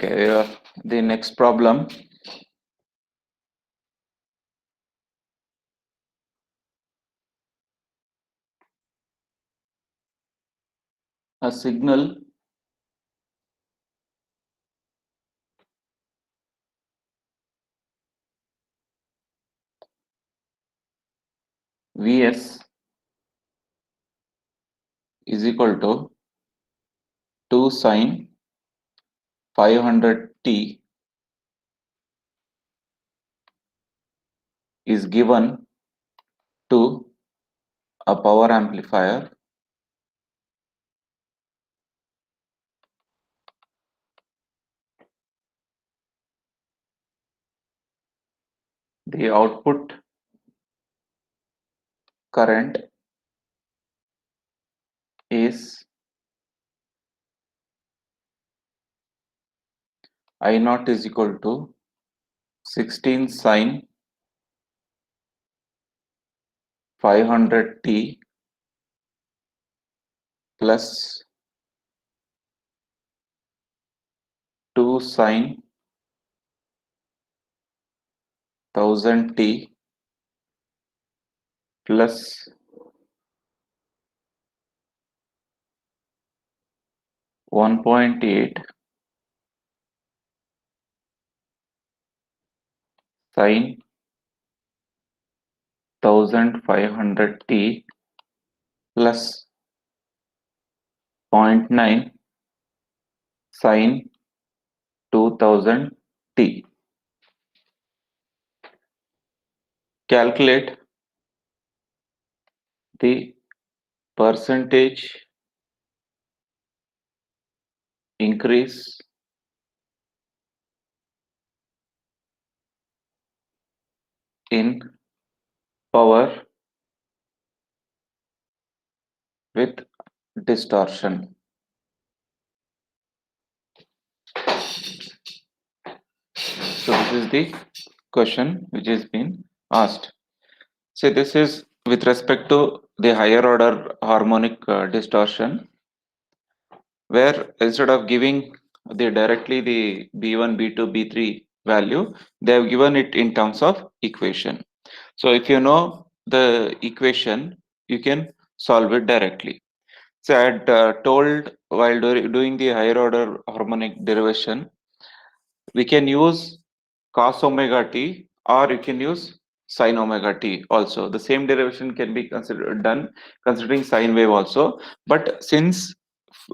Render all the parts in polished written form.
Okay, the next problem. A signal Vs is equal to 2 sine 500t is given to a power amplifier the output current is I naught is equal to 16 sine 500t plus 2 sine 1000t plus 1.8 sine 1500t plus 0.9 sine 2000t. Calculate the percentage increase in power with distortion. So this is the question which has been asked. So this is with respect to the higher order harmonic distortion, where instead of giving the directly the B1, B2, B3 value, they have given it in terms of equation. So if you know the equation, you can solve it directly. So I had told while doing the higher order harmonic derivation, we can use cos omega t or you can use sin omega t also. The same derivation can be considered done considering sine wave also. But since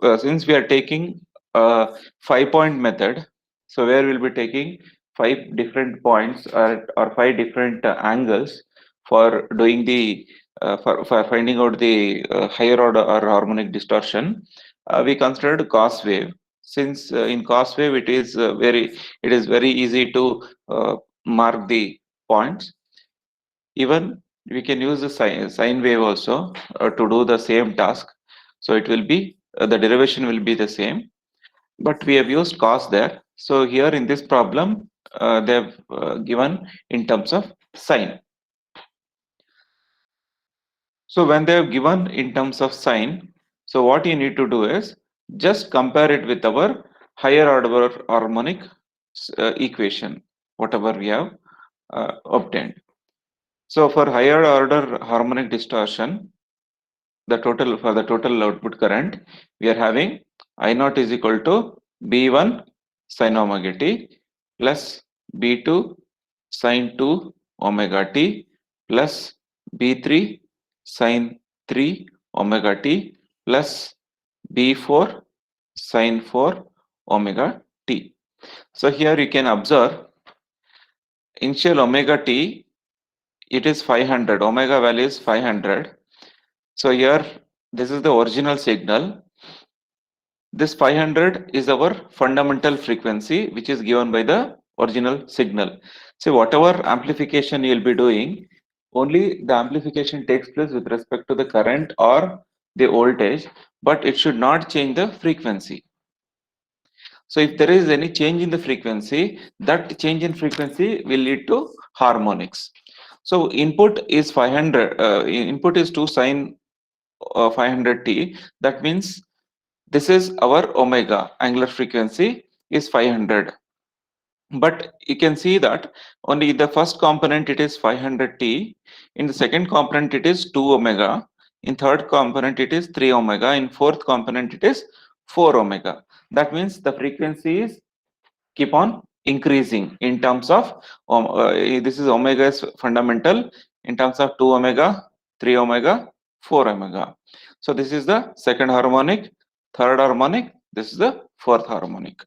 we are taking a 5-point method, so where we'll be taking 5 different points or 5 different angles for doing the for finding out the higher order or harmonic distortion, we considered cos wave. Since in cos wave it is very easy to mark the points. Even we can use the sine wave also to do the same task. So it will be the derivation will be the same, but we have used cos there. So here in this problem, they have given in terms of sine. So when they have given in terms of sine, so what you need to do is just compare it with our higher order harmonic equation, whatever we have obtained. So for higher order harmonic distortion, the total output current, we are having I naught is equal to B1 sin omega t plus B2 sin 2 omega t plus B3 sin 3 omega t plus B4 sin 4 omega t. So here you can observe initial omega t, it is 500, omega value is 500. So here this is the original signal. This 500 is our fundamental frequency which is given by the original signal. So whatever amplification you will be doing, only the amplification takes place with respect to the current or the voltage, but it should not change the frequency. So if there is any change in the frequency, that change in frequency will lead to harmonics. So input is 500, input is 2 sine 500t. That means this is our omega angular frequency. is 500. But you can see that only the first component it is 500T, in the second component it is 2 omega, in third component it is 3 omega, in fourth component it is 4 omega. That means the frequencies keep on increasing in terms of this is omega is fundamental in terms of 2 omega, 3 omega, 4 omega. So this is the second harmonic, third harmonic, this is the fourth harmonic,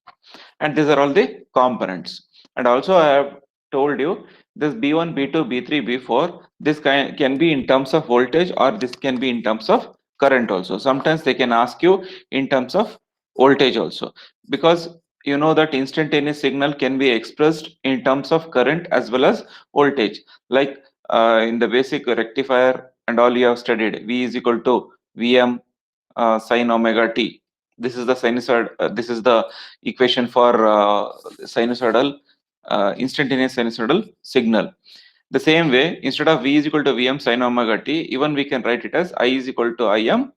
and these are all the components. And also I have told you this b1, b2, b3, b4, this can be in terms of voltage or this can be in terms of current also. Sometimes they can ask you in terms of voltage also, because you know that instantaneous signal can be expressed in terms of current as well as voltage, like in the basic rectifier and all you have studied, v is equal to vm sine omega t. This is the sinusoid. This is the equation for sinusoidal instantaneous sinusoidal signal. The same way, instead of v is equal to vm sine omega t, even we can write it as I is equal to im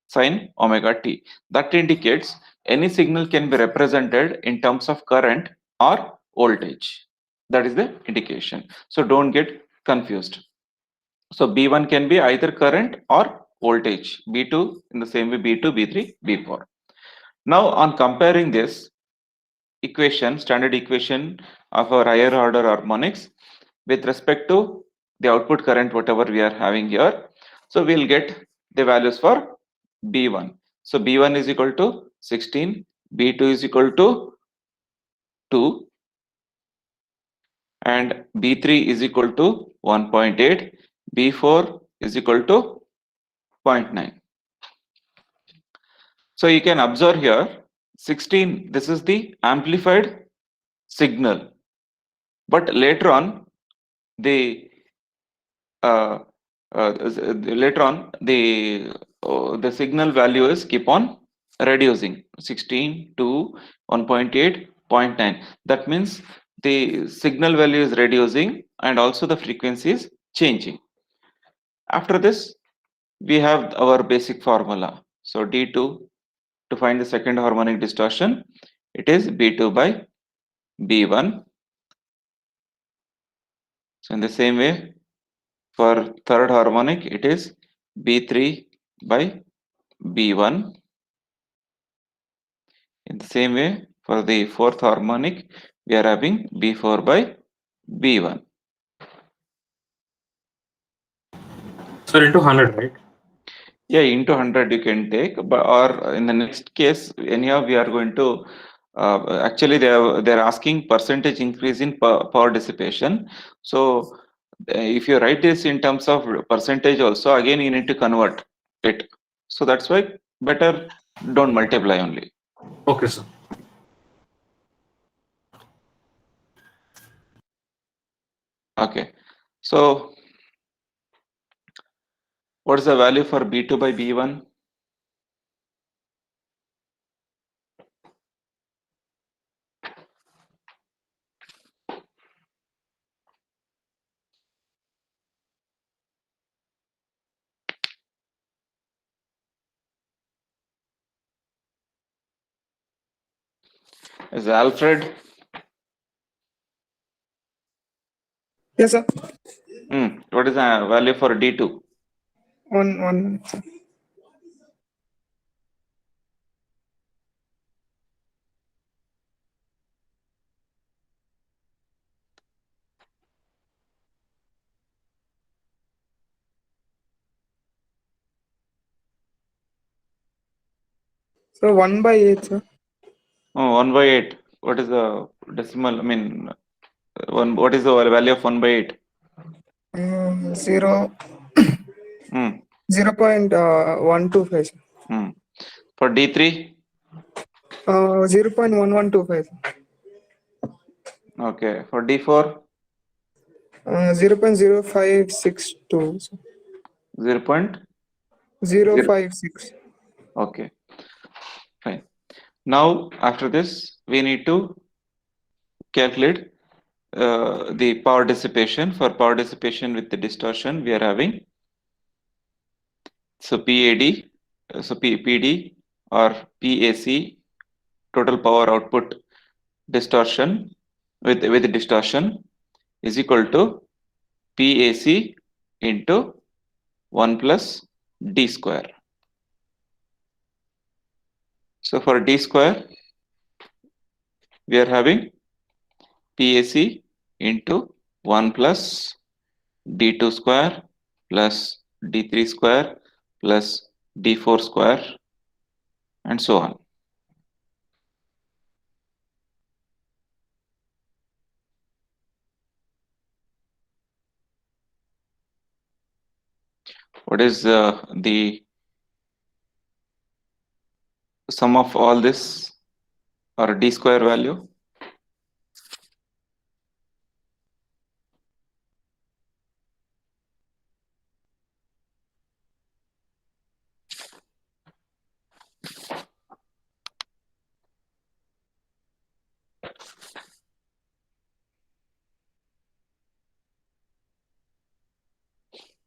sine omega t. That indicates any signal can be represented in terms of current or voltage. That is the indication. So don't get confused. So B1 can be either current or voltage. B2 in the same way, B2, B3, B4. Now on comparing this equation, standard equation of our higher order harmonics with respect to the output current, whatever we are having here. So we'll get the values for B1. So B1 is equal to 16, B2 is equal to 2, and B3 is equal to 1.8, B4 is equal to 0.9. So you can observe here 16, this is the amplified signal, but later on the uh, later on the signal value is keep on reducing 16 to 1.8, 0.9. That means the signal value is reducing and also the frequency is changing. After this we have our basic formula. So D2, to find the second harmonic distortion, it is B2 by B1. So in the same way, for third harmonic, it is B3 by B1. In the same way, for the fourth harmonic, we are having B4 by B1. So into 100, right? Yeah, into 100 you can take, but or in the next case, anyhow, we are going to actually they're asking percentage increase in power dissipation. So if you write this in terms of percentage also, again you need to convert it. So that's why better don't multiply only. Okay, sir. Okay. So what is the value for B2 by B1? Is Alfred? Yes, sir. What is the value for D2? One. Sir. So 1/8, sir. Oh, 1 by 8. What is the decimal? I mean, what is the value of 1 by 8? 0 Hmm. 0.125, sir. For D3? 0.1125, sir. Okay. For D4? 0.0562, sir. 0.0. Okay. Fine. Now, after this, we need to calculate the power dissipation. For power dissipation with the distortion, we are having so PAD, so PD or PAC, total power output distortion with distortion is equal to PAC into 1 plus D square. So for D square, we are having PAC into 1 plus D2 square plus D3 square plus D4 square and so on. What is the sum of all this, or D square value?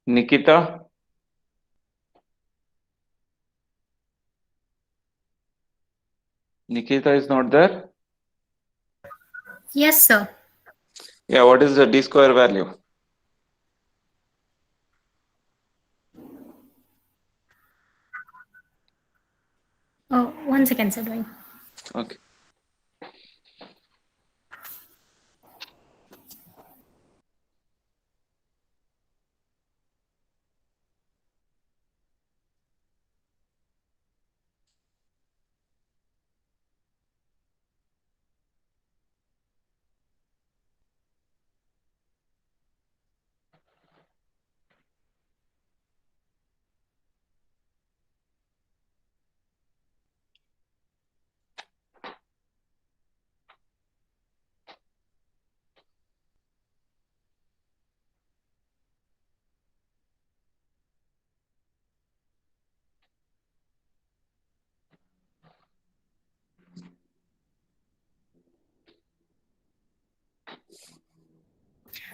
Nikita? Nikita is not there? Yes, sir. Yeah, what is the D square value? Oh, 1 second, sir. Doing. Okay.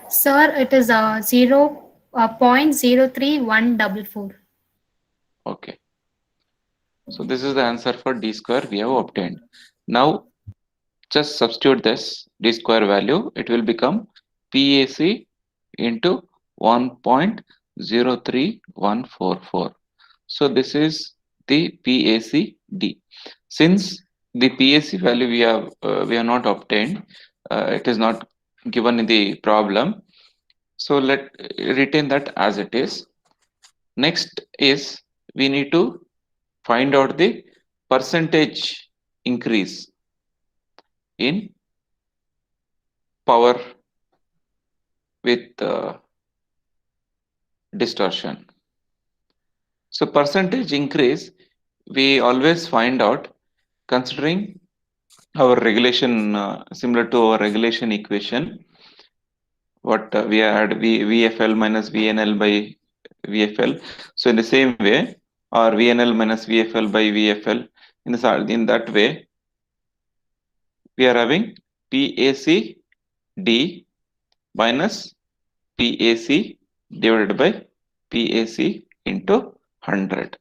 Sir, it is 0.031444. Okay. So this is the answer for D square we have obtained. Now just substitute this D square value. It will become PAC into 1.03144. So this is the PACD. Since the PAC value we have not obtained, it is not given in the problem. So let retain that as it is. Next is we need to find out the percentage increase in power with distortion. So percentage increase we always find out considering our regulation, similar to our regulation equation, what we had VFL minus VNL by VFL. So in the same way, or VNL minus VFL by VFL, in that way, we are having PAC D minus PAC divided by PAC into 100.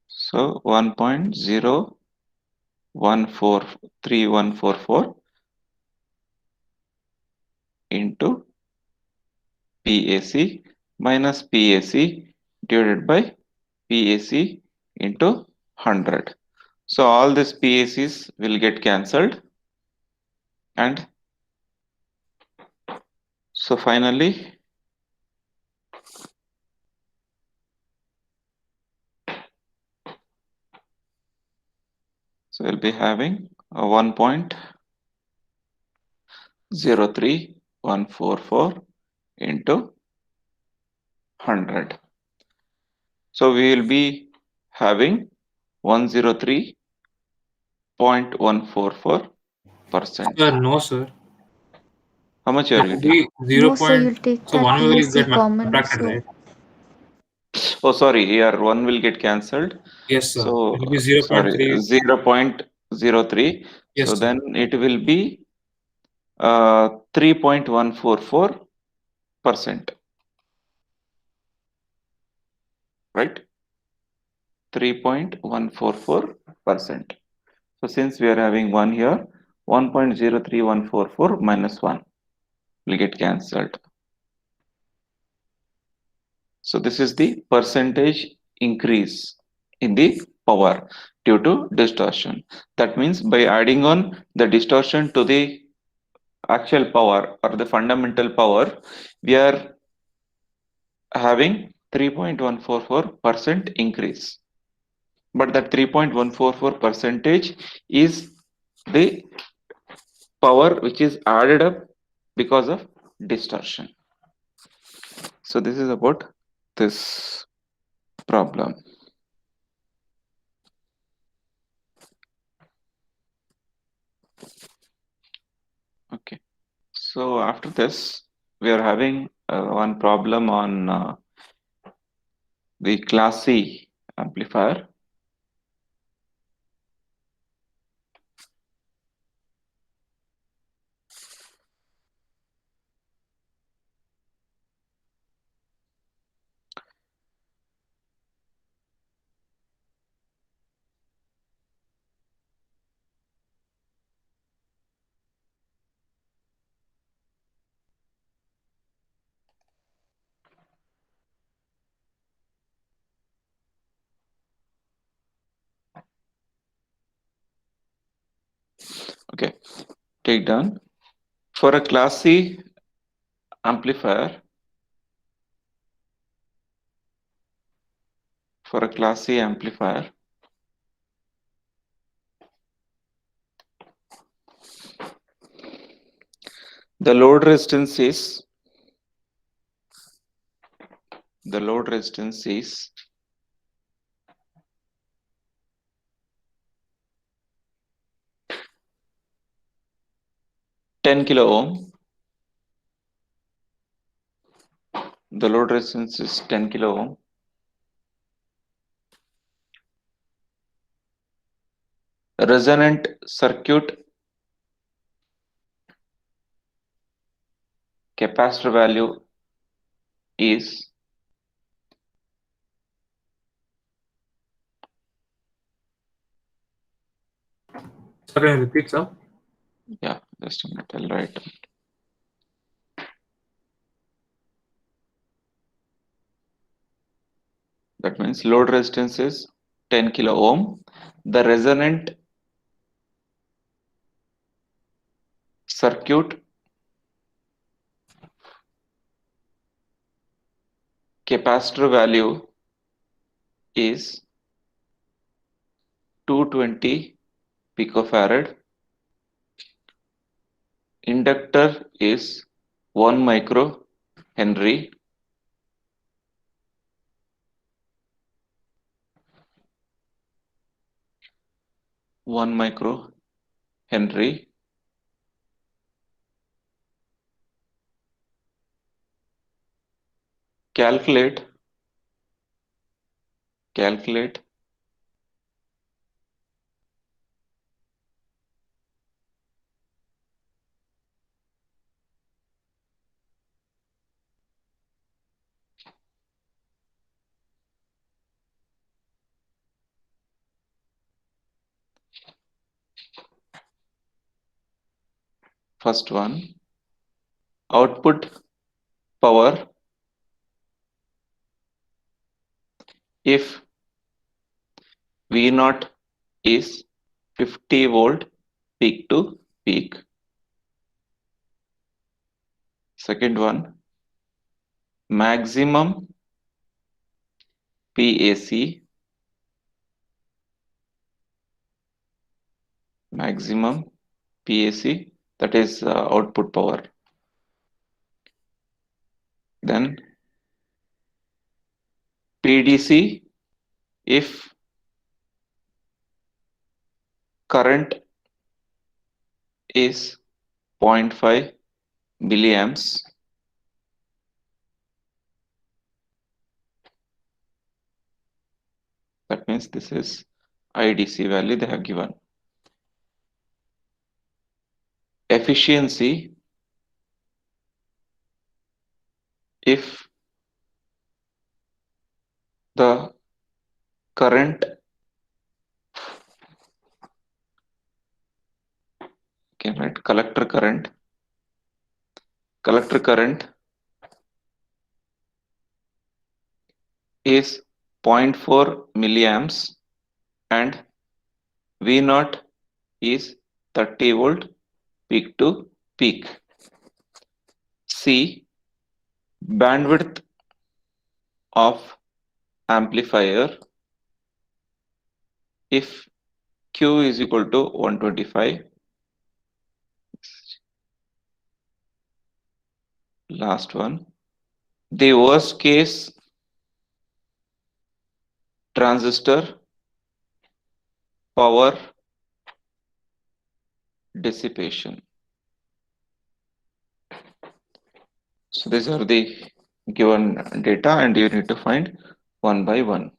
So 1.014344 into PAC minus PAC divided by PAC into 100. So all these PACs will get cancelled, and so finally so we'll be having a 1.03144 into 100. So we will be having 103.144%. No, sir. How much you are That would getting? be 0. No, sir, you'll take So that one will PSC get common. subtracted, So right? Oh, sorry, here one will get cancelled. Yes, sir. So It will be 0.3. sorry, 0.03. Yes, So sir. then it will be 3.144%. Right? 3.144%. So since we are having 1 here, 1.03144 minus 1 will get cancelled. So this is the percentage increase in the power due to distortion. That means by adding on the distortion to the actual power or the fundamental power, we are having 3.144% increase. But that 3.144 percentage is the power which is added up because of distortion. So this is about this problem. Okay. So after this, we are having one problem on the class C amplifier. Okay, take down. For a class C amplifier, the load resistance is 10 kilo ohm. The load resistance is 10 kilo ohm. Resonant circuit capacitor value is Sir, can you repeat, sir? yeah, just a minute, I'll write. That means load resistance is 10 kilo ohm. The resonant circuit capacitor value is 220 picofarad. Inductor is 1 micro Henry. Calculate first one, output power if V naught is 50 volt peak to peak. Second one, maximum PAC, that is output power. Then PDC if current is 0.5 milliamps. That means this is IDC value they have given. Efficiency if the current can write collector current. Collector current is 0.4 milliamps and V naught is 30 volt peak to peak. C, bandwidth of amplifier if Q is equal to 125. Last one. The worst case transistor power dissipation. So these are the given data and you need to find one by one.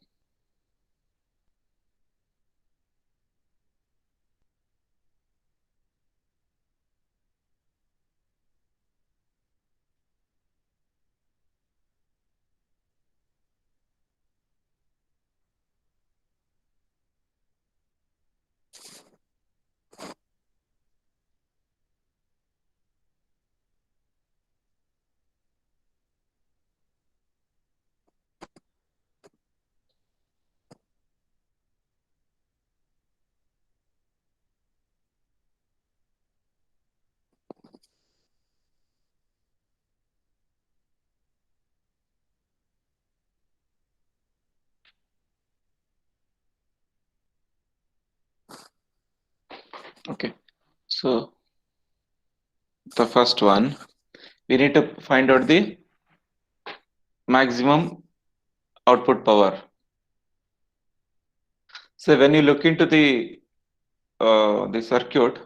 Okay, so the first one, we need to find out the maximum output power. So when you look into the circuit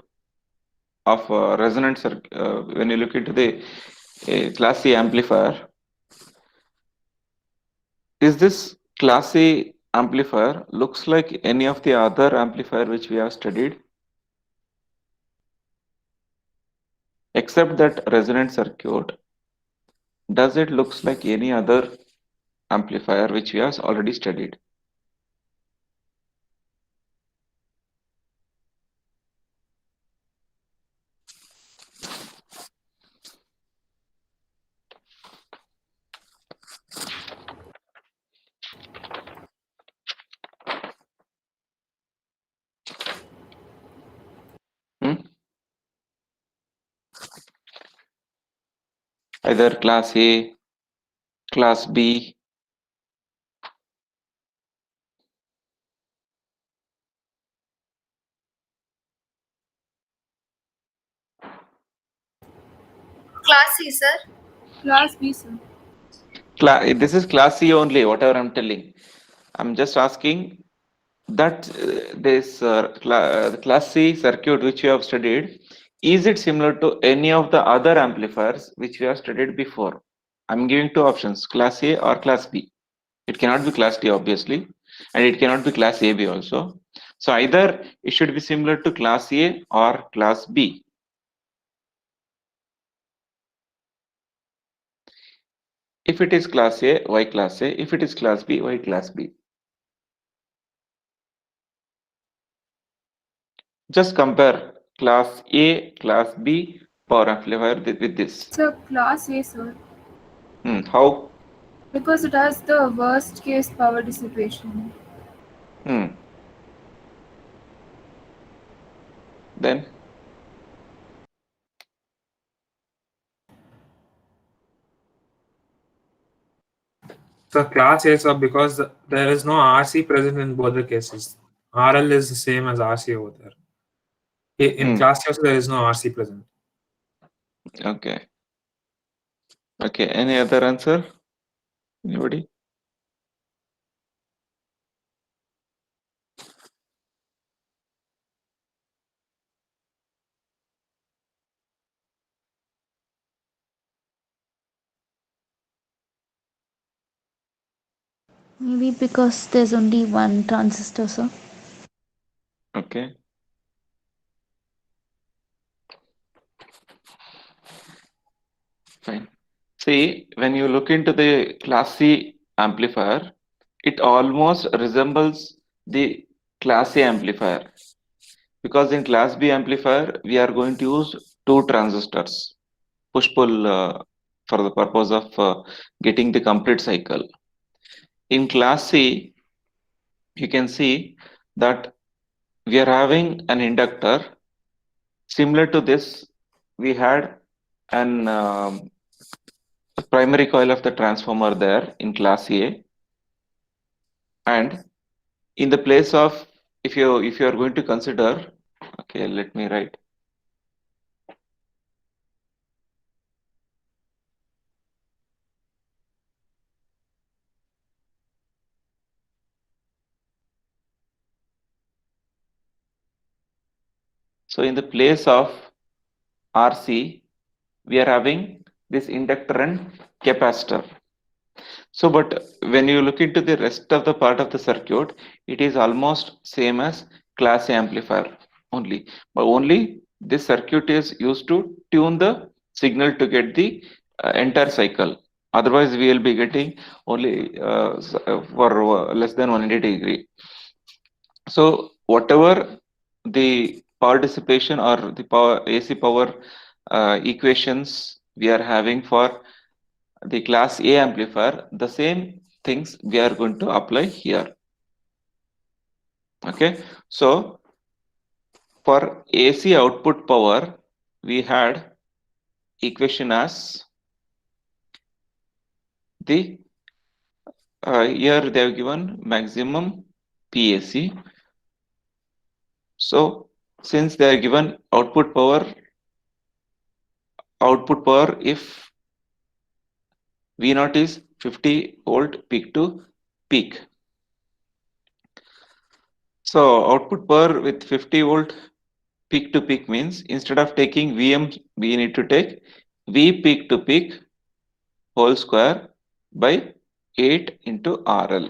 of resonant circuit, when you look into the class C amplifier, is this class C amplifier looks like any of the other amplifier which we have studied? Except that resonant circuit, does it looks like any other amplifier which we have already studied? Hmm? Either class A, class B. Class C, sir. Class B, sir. This is class C only, whatever I'm telling. I'm just asking that the class C circuit which you have studied, is it similar to any of the other amplifiers which we have studied before? I'm giving two options, class A or class B. It cannot be class D obviously, and it cannot be class AB also. So either it should be similar to class A or class B. If it is class A, why class A? If it is class B, why class B? Just compare class A, class B power amplifier with this. Sir, Class A, sir. How? Because it has the worst case power dissipation. Then So class A, sir, because there is no RC present in both the cases. RL is the same as RC over there. In class A also there is no RC present. okay. Okay, any other answer? Anybody? Maybe because there's only one transistor, sir. Okay. Fine. See, when you look into the class C amplifier, it almost resembles the class A amplifier. Because in class B amplifier, we are going to use two transistors, push pull for the purpose of getting the complete cycle. In class C, you can see that we are having an inductor. Similar to this, we had an primary coil of the transformer there in class A, and in the place of, if you are going to consider, okay, let me write. So in the place of RC, we are having this inductor and capacitor. So, but when you look into the rest of the part of the circuit, it is almost same as class A amplifier only. But only this circuit is used to tune the signal to get the entire cycle. Otherwise, we will be getting only for less than 180 degree. So, whatever the power dissipation or the power AC power equations we are having for the class A amplifier, the same things we are going to apply here. Okay, so for AC output power, we had equation as the here they have given maximum PAC. So since they are given output power if V naught is 50 volt peak to peak. So output power with 50 volt peak to peak means instead of taking Vm, we need to take V peak to peak whole square by 8 into RL.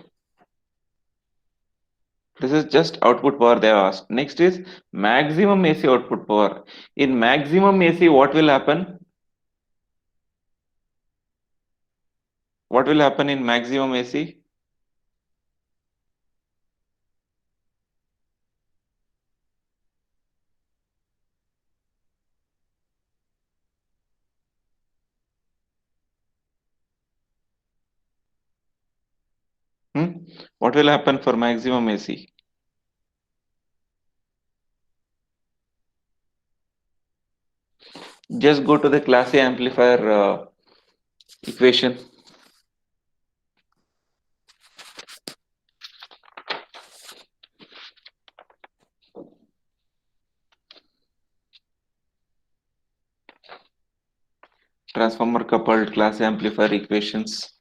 This is just output power they have asked. Next is maximum AC output power. In maximum AC, what will happen? What will happen in maximum AC? What will happen for maximum AC? Just go to the class A amplifier equation. Transformer coupled class A amplifier equations.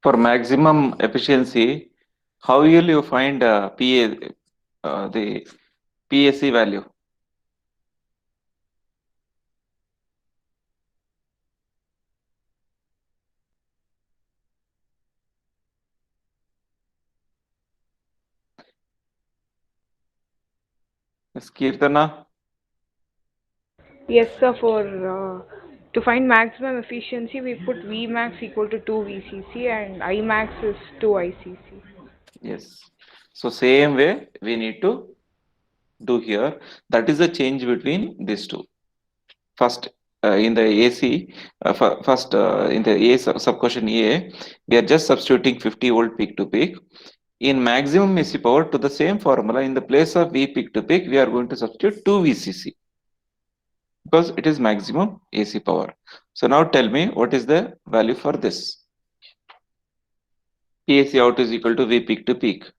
For maximum efficiency, how will you find the PAC value? Ms. Kirtana? Yes, sir. To find maximum efficiency, we put Vmax equal to 2 VCC and Imax is 2 ICC. Yes. So same way we need to do here. That is the change between these two. First, in the AC, first in the A sub-question A, we are just substituting 50 volt peak to peak. In maximum AC power, to the same formula, in the place of V peak to peak, we are going to substitute 2 VCC because it is maximum AC power. So now tell me what is the value for this? PAC out is equal to V peak to peak.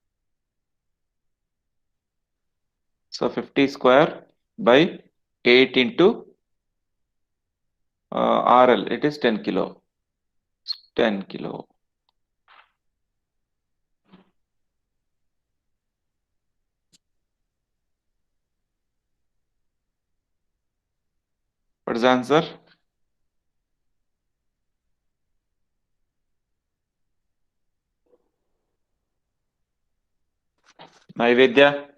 So 50 square by 8 into RL, it is 10 kilo. 10 kilo. What is the answer? Naivedya?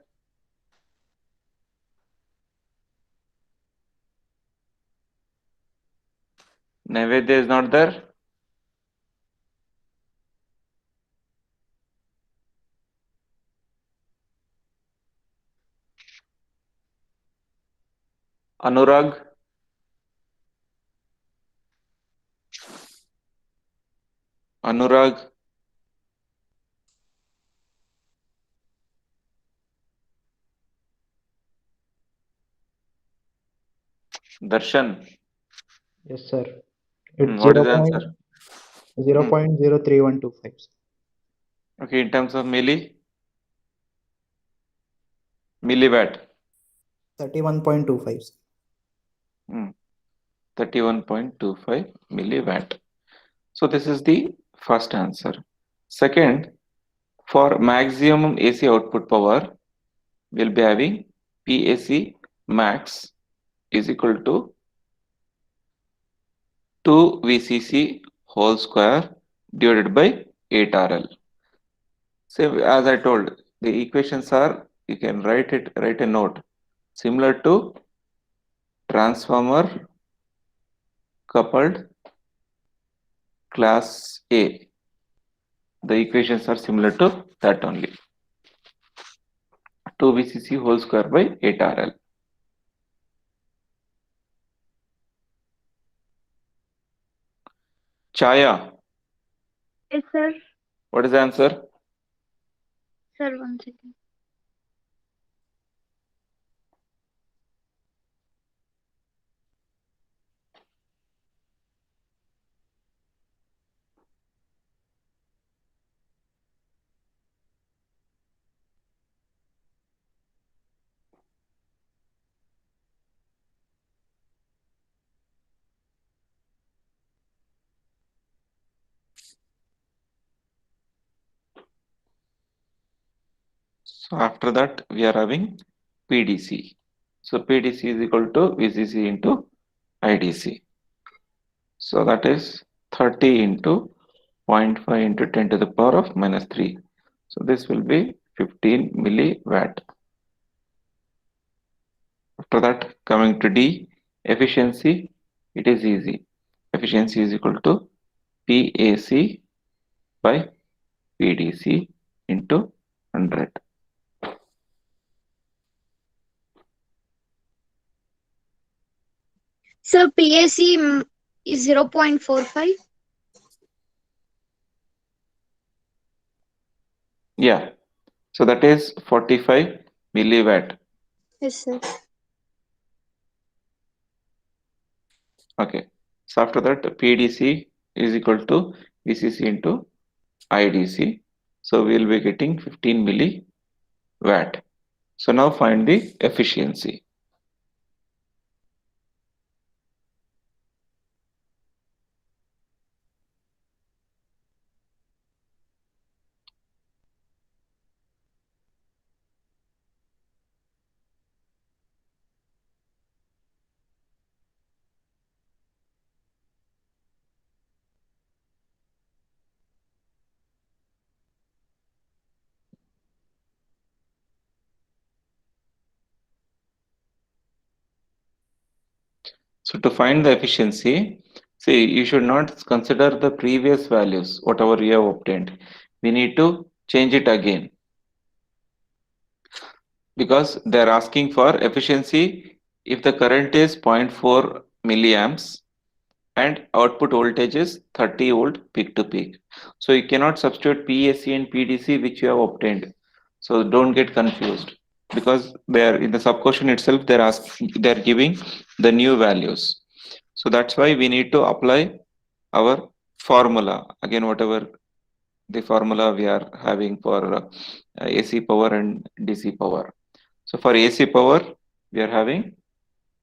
Naivedya is not there? Anurag? Anurag? Darshan? Yes, sir. It's What is the answer? 0.03125. Okay, in terms of milliwatt. 31.25. 31.25 milliwatt. So this is the first answer. Second, for maximum AC output power, we'll be having PAC max is equal to 2 VCC whole square divided by 8 RL. So as I told, the equations are, you can write a note similar to transformer coupled class A. The equations are similar to that only. 2 VCC whole square by 8 RL. Chaya, Yes, sir. what is the answer? Sir, 1 second. So after that, we are having PDC. So PDC is equal to VCC into IDC. So that is 30 into 0.5 into 10 to the power of minus 3. So this will be 15 milliwatt. After that, coming to D, efficiency, it is easy. Efficiency is equal to PAC by PDC into 100. Sir, PAC is 0.45. Yeah, so that is 45 milliwatt. Yes, sir. Okay, so after that, PDC is equal to VCC into IDC. So we will be getting 15 milliwatt. So now find the efficiency. So to find the efficiency, see, you should not consider the previous values, whatever you have obtained. We need to change it again because they're asking for efficiency if the current is 0.4 milliamps and output voltage is 30 volt peak to peak. So you cannot substitute PAC and PDC which you have obtained. So don't get confused because they are in the sub question itself, they're giving the new values. So that's why we need to apply our formula again, whatever the formula we are having for AC power and DC power. So for AC power, we are having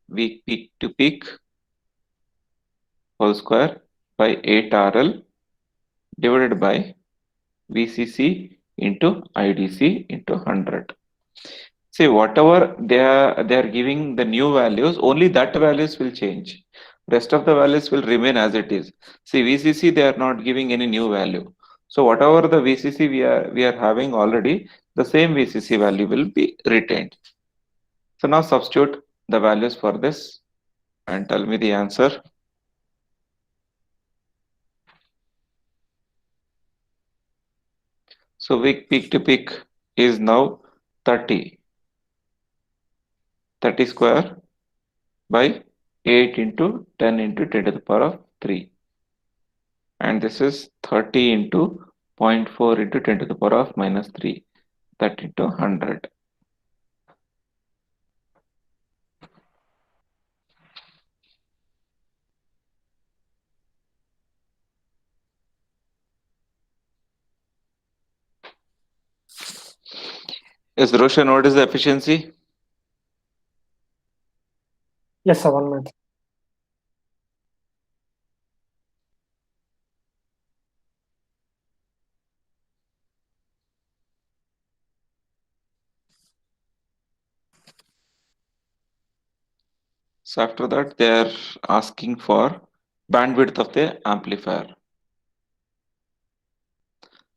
V peak to peak whole square by 8 RL divided by VCC into IDC into 100. See, whatever they are giving the new values, only that values will change. Rest of the values will remain as it is. See, VCC they are not giving any new value. So whatever the VCC we are having already, the same VCC value will be retained. So now substitute the values for this and tell me the answer. So peak to peak is now 30. 30 square by 8 into 10 into 10 to the power of 3. And this is 30 into 0.4 into 10 to the power of minus 3. That into 100. Yes, Roshan, what is the efficiency? Yes, sir, 1 minute. So after that, they are asking for bandwidth of the amplifier.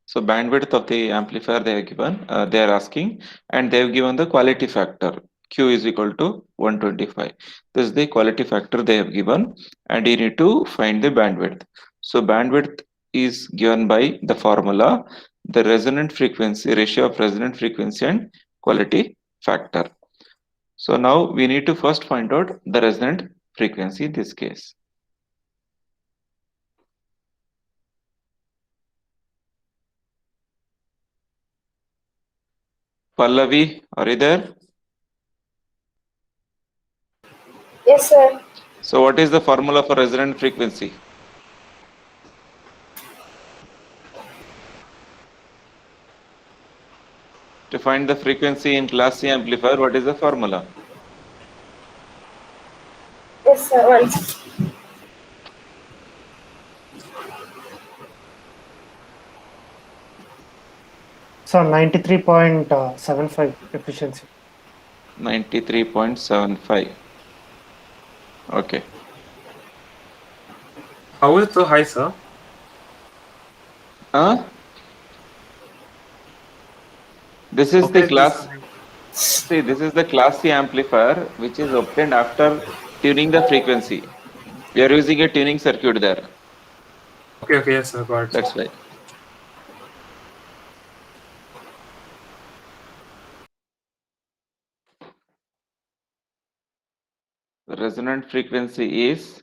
So bandwidth of the amplifier they have given, they are asking, and they have given the quality factor. Q is equal to 125. This is the quality factor they have given, and you need to find the bandwidth. So bandwidth is given by the formula, the resonant frequency, ratio of resonant frequency and quality factor. So now we need to first find out the resonant frequency in this case. Pallavi, are you there? Yes, sir. So what is the formula for resonant frequency? To find the frequency in class C amplifier, what is the formula? Yes, sir. Once. So 93.75 efficiency. 93.75. Okay. How is it so high, sir? This is Okay, the class. See, this is the class C amplifier which is obtained after tuning the frequency. We are using a tuning circuit there. Okay, yes, sir. Got it. That's why. The resonant frequency is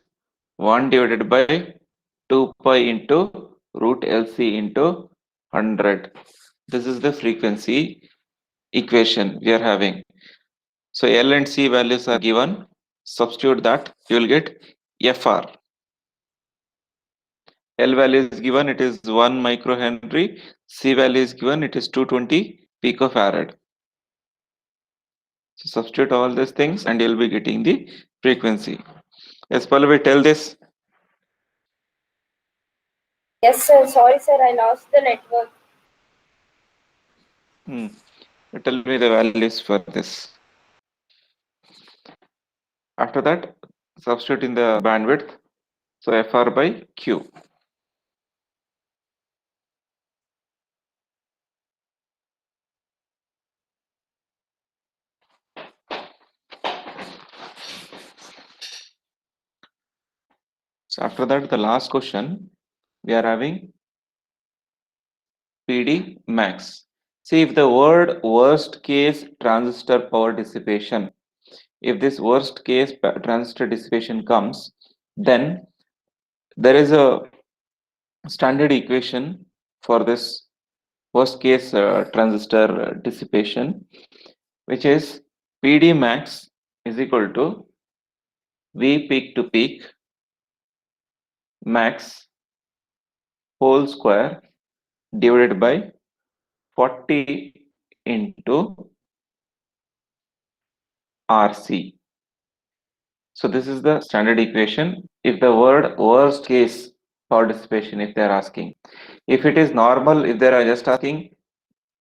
1 divided by 2 pi into root LC into 100. This is the frequency equation we are having. So L and C values are given. Substitute that, you will get FR. L value is given, it is 1 microhenry. C value is given, it is 220 picofarad. So substitute all these things and you'll be getting the frequency. Yes, Pallavi, tell this. Yes, sir. Sorry, sir. I lost the network. Tell me the values for this. After that, substitute in the bandwidth. So FR by Q. So after that, the last question, we are having PD max. See, if the word worst case transistor power dissipation, if this worst case transistor dissipation comes, then there is a standard equation for this worst case transistor dissipation, which is PD max is equal to V peak to peak max whole square divided by 40 into RC. So this is the standard equation. If the word worst case power dissipation, if they are asking, if it is normal, if they are just asking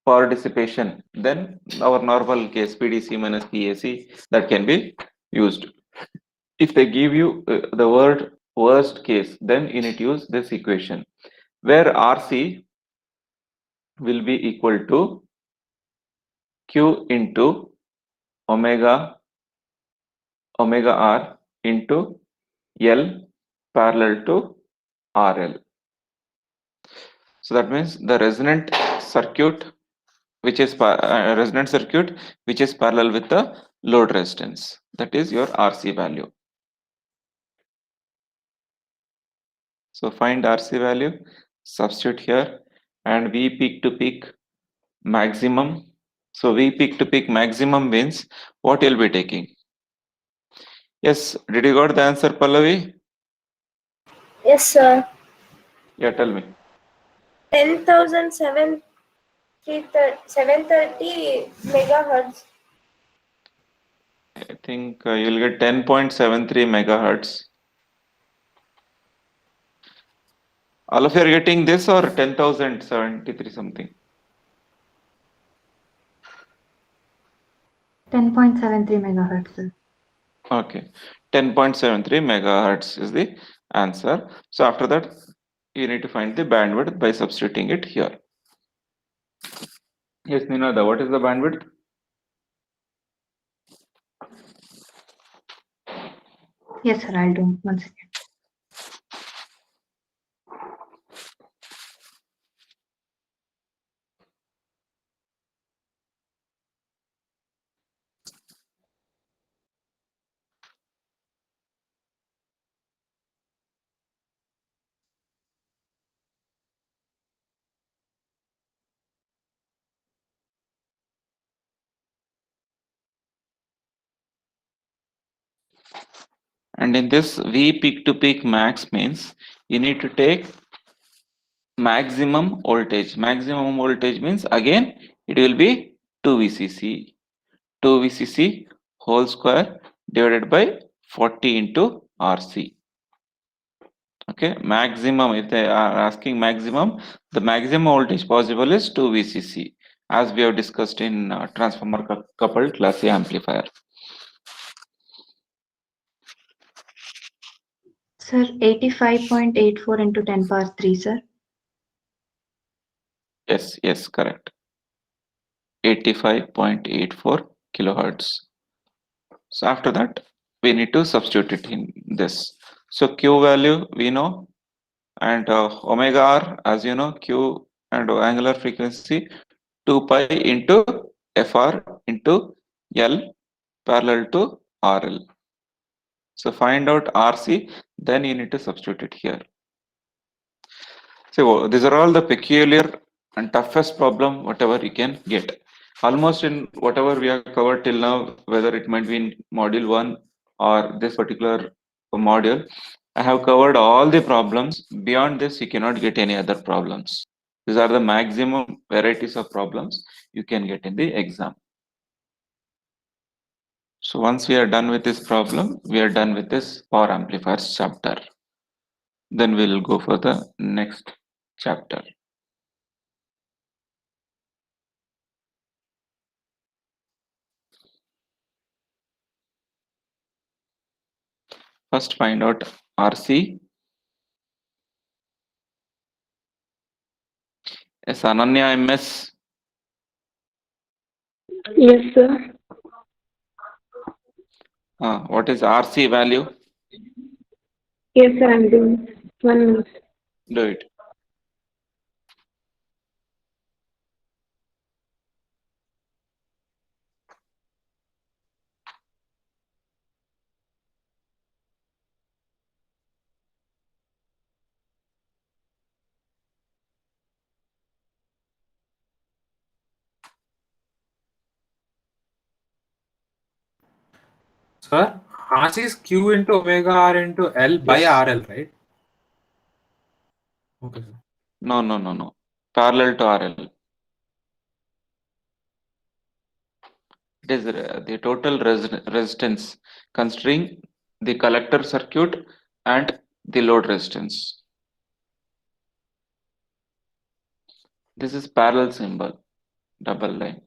power dissipation, then our normal case PDC minus PAC that can be used. If they give you the word worst case, then you need to use this equation where RC will be equal to Q into omega R into L parallel to RL. So that means the resonant circuit which is parallel with the load resistance, that is your RC value. So find RC value, substitute here, and V peak to peak maximum. So V peak to peak maximum means what you'll be taking. Yes, did you got the answer, Pallavi? Yes, sir. Yeah, tell me. 10,730 megahertz. I think you'll get 10.73 megahertz. All of you are getting this or 10,073 something? 10.73 megahertz, sir. Okay, 10.73 megahertz is the answer. So after that, you need to find the bandwidth by substituting it here. Yes, Ninada, what is the bandwidth? Yes, sir, I'll do. 1 second. And in this V peak to peak max means you need to take maximum voltage. Maximum voltage means again it will be 2 VCC. 2 VCC whole square divided by 40 into RC. Okay, maximum, if they are asking maximum, the maximum voltage possible is 2 VCC, as we have discussed in transformer coupled class A amplifier. Sir, 85.84 into 10 power 3, sir. Yes, correct. 85.84 kilohertz. So after that, we need to substitute it in this. So Q value we know, and omega R, as you know, Q and angular frequency 2 pi into FR into L parallel to RL. So find out RC, then you need to substitute it here. So these are all the peculiar and toughest problem whatever you can get. Almost in whatever we have covered till now, whether it might be in module 1 or this particular module, I have covered all the problems. Beyond this, you cannot get any other problems. These are the maximum varieties of problems you can get in the exam. So once we are done with this problem, we are done with this power amplifiers chapter. Then we'll go for the next chapter. First find out RC. Yes, Ananya MS. Yes, sir. What is RC value? Yes, sir, I'm doing 1 minute. Do it. Sir, RC is Q into omega R into L by Yes. RL, right? Okay, sir. No. Parallel to RL. It is the total resistance considering the collector circuit and the load resistance. This is parallel symbol, double line.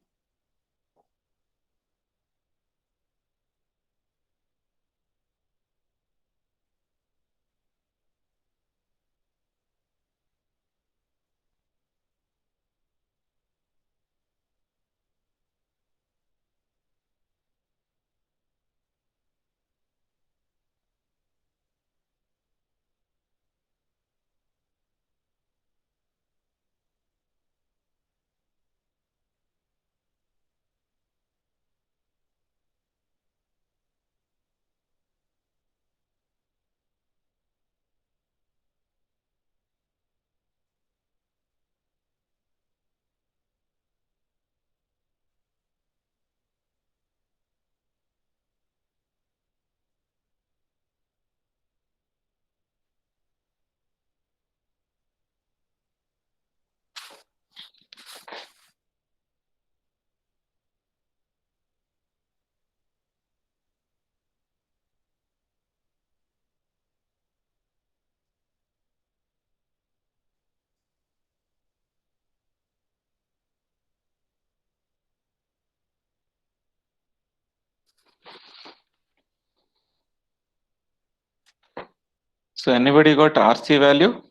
So anybody got RC value?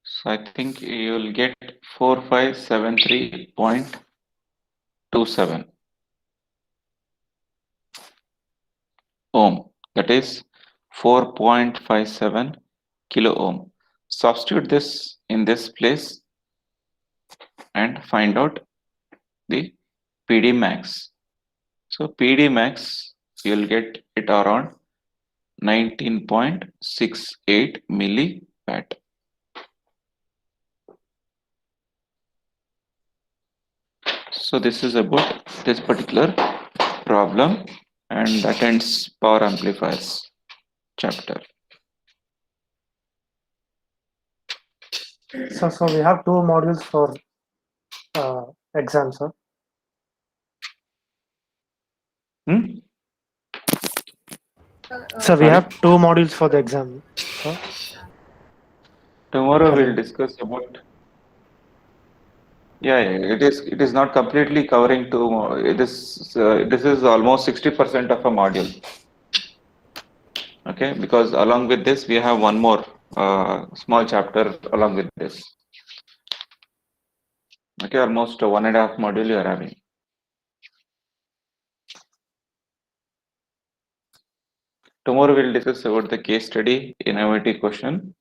So I think you will get 4573.27 ohm. That is 4.57 kilo ohm. Substitute this in this place and find out the PD max. So PD max, you'll get it around 19.68 milliwatt. So this is about this particular problem, and that ends power amplifiers chapter. So we have 2 modules for exam, sir. So we Sorry? have 2 modules for the exam, sir. Tomorrow Hello. we'll discuss about. Yeah, it is not completely covering two. This is almost 60% of a module. Okay, because along with this we have one more small chapter along with this. Okay, almost 1.5 module you are having. Tomorrow we'll discuss about the case study innovative question.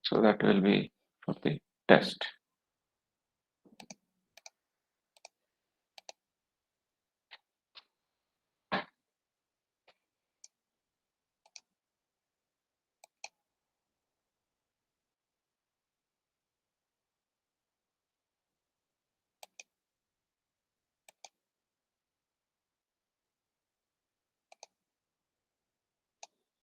So that will be for the test.